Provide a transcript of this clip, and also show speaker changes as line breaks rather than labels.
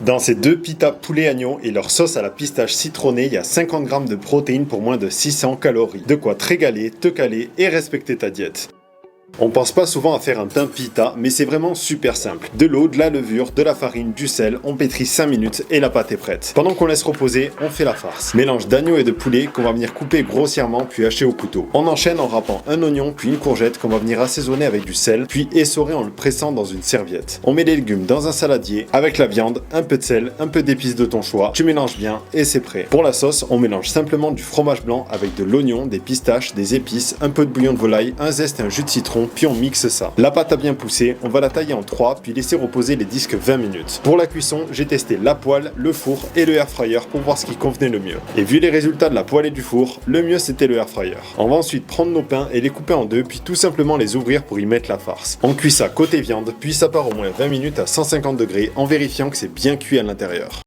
Dans ces deux pitas poulet agneau et leur sauce à la pistache citronnée, il y a 50 grammes de protéines pour moins de 600 calories. De quoi te régaler, te caler et respecter ta diète. On pense pas souvent à faire un pain pita, mais c'est vraiment super simple. De l'eau, de la levure, de la farine, du sel, on pétrit 5 minutes et la pâte est prête. Pendant qu'on laisse reposer, on fait la farce. Mélange d'agneau et de poulet qu'on va venir couper grossièrement puis hacher au couteau. On enchaîne en râpant un oignon puis une courgette qu'on va venir assaisonner avec du sel, puis essorer en le pressant dans une serviette. On met les légumes dans un saladier avec la viande, un peu de sel, un peu d'épices de ton choix. Tu mélanges bien et c'est prêt. Pour la sauce, on mélange simplement du fromage blanc avec de l'oignon, des pistaches, des épices, un peu de bouillon de volaille, un zeste et un jus de citron, puis on mixe ça. La pâte a bien poussé, on va la tailler en 3 puis laisser reposer les disques 20 minutes. Pour la cuisson, j'ai testé la poêle, le four et le air fryer pour voir ce qui convenait le mieux. Et vu les résultats de la poêle et du four, le mieux c'était le air fryer. On va ensuite prendre nos pains et les couper en deux puis tout simplement les ouvrir pour y mettre la farce. On cuit ça côté viande, puis ça part au moins 20 minutes à 150 degrés en vérifiant que c'est bien cuit à l'intérieur.